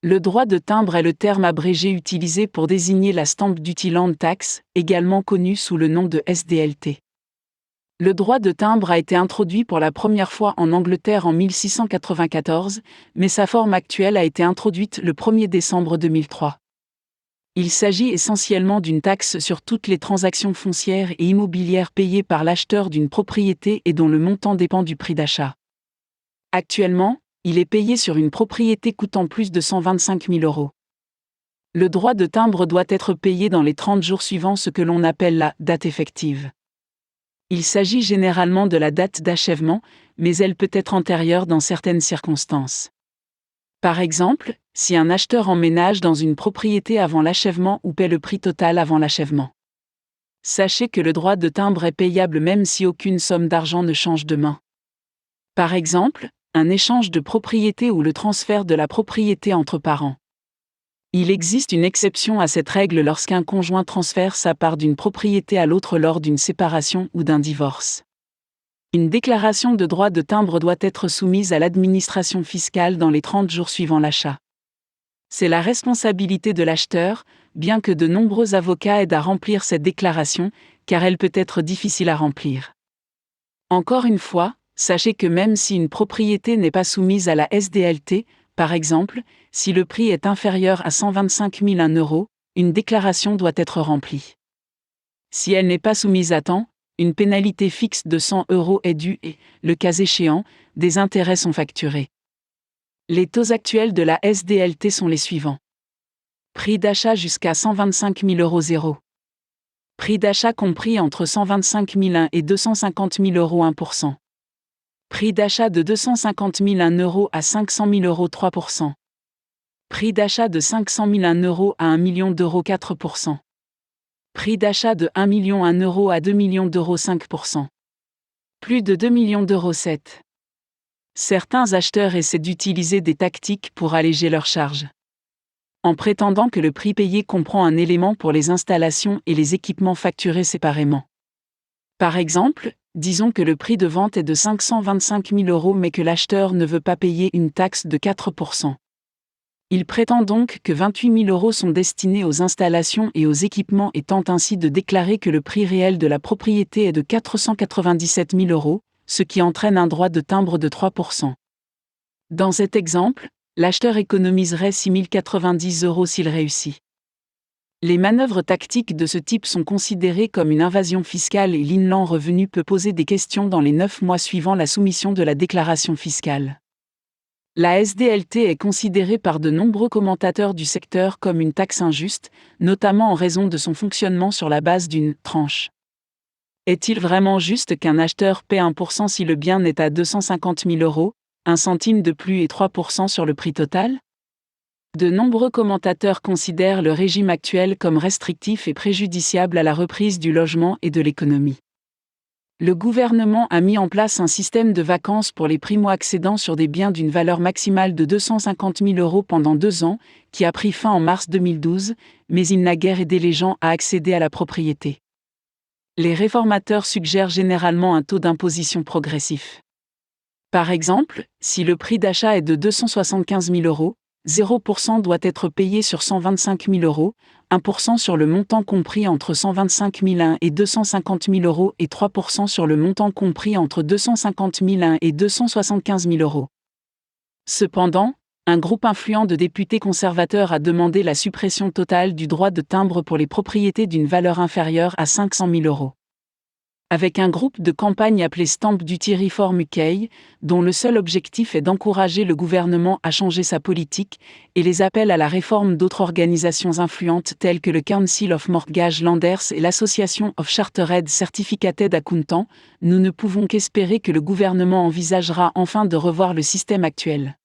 Le droit de timbre est le terme abrégé utilisé pour désigner la Stamp Duty Land Tax, également connue sous le nom de SDLT. Le droit de timbre a été introduit pour la première fois en Angleterre en 1694, mais sa forme actuelle a été introduite le 1er décembre 2003. Il s'agit essentiellement d'une taxe sur toutes les transactions foncières et immobilières payées par l'acheteur d'une propriété et dont le montant dépend du prix d'achat. Actuellement, il est payé sur une propriété coûtant plus de 125 000 €. Le droit de timbre doit être payé dans les 30 jours suivant ce que l'on appelle la date effective. Il s'agit généralement de la date d'achèvement, mais elle peut être antérieure dans certaines circonstances. Par exemple, si un acheteur emménage dans une propriété avant l'achèvement ou paie le prix total avant l'achèvement. Sachez que le droit de timbre est payable même si aucune somme d'argent ne change de main. Par exemple, un échange de propriété ou le transfert de la propriété entre parents. Il existe une exception à cette règle lorsqu'un conjoint transfère sa part d'une propriété à l'autre lors d'une séparation ou d'un divorce. Une déclaration de droit de timbre doit être soumise à l'administration fiscale dans les 30 jours suivant l'achat. C'est la responsabilité de l'acheteur, bien que de nombreux avocats aident à remplir cette déclaration, car elle peut être difficile à remplir. Encore une fois, sachez que même si une propriété n'est pas soumise à la SDLT, par exemple, si le prix est inférieur à 125 001 €, une déclaration doit être remplie. Si elle n'est pas soumise à temps, une pénalité fixe de 100 € est due et, le cas échéant, des intérêts sont facturés. Les taux actuels de la SDLT sont les suivants. Prix d'achat jusqu'à 125 000 € 0. Prix d'achat compris entre 125 001 et 250 000 € 1%. Prix d'achat de 250 001 € à 500 000 € 3%. Prix d'achat de 500 001 € à 1 million d'euros 4%. Prix d'achat de 1 million 1 € à 2 millions d'euros 5%. Plus de 2 millions d'euros 7. Certains acheteurs essaient d'utiliser des tactiques pour alléger leurs charges. En prétendant que le prix payé comprend un élément pour les installations et les équipements facturés séparément. Par exemple, disons que le prix de vente est de 525 000 € mais que l'acheteur ne veut pas payer une taxe de 4%. Il prétend donc que 28 000 € sont destinés aux installations et aux équipements et tente ainsi de déclarer que le prix réel de la propriété est de 497 000 €, ce qui entraîne un droit de timbre de 3%. Dans cet exemple, l'acheteur économiserait 6 090 € s'il réussit. Les manœuvres tactiques de ce type sont considérées comme une invasion fiscale et l'Inland Revenu peut poser des questions dans les 9 mois suivant la soumission de la déclaration fiscale. La SDLT est considérée par de nombreux commentateurs du secteur comme une taxe injuste, notamment en raison de son fonctionnement sur la base d'une « tranche ». Est-il vraiment juste qu'un acheteur paie 1% si le bien n'est à 250 000 €, 1 centime de plus et 3% sur le prix total ? De nombreux commentateurs considèrent le régime actuel comme restrictif et préjudiciable à la reprise du logement et de l'économie. Le gouvernement a mis en place un système de vacances pour les primo-accédants sur des biens d'une valeur maximale de 250 000 € pendant 2 ans, qui a pris fin en mars 2012, mais il n'a guère aidé les gens à accéder à la propriété. Les réformateurs suggèrent généralement un taux d'imposition progressif. Par exemple, si le prix d'achat est de 275 000 €, 0% doit être payé sur 125 000 €, 1% sur le montant compris entre 125 001 et 250 000 € et 3% sur le montant compris entre 250 001 et 275 000 €. Cependant, un groupe influent de députés conservateurs a demandé la suppression totale du droit de timbre pour les propriétés d'une valeur inférieure à 500 000 €. Avec un groupe de campagne appelé Stamp Duty Reform UK, dont le seul objectif est d'encourager le gouvernement à changer sa politique, et les appels à la réforme d'autres organisations influentes telles que le Council of Mortgage Lenders et l'Association of Chartered Certificated Accountants, nous ne pouvons qu'espérer que le gouvernement envisagera enfin de revoir le système actuel.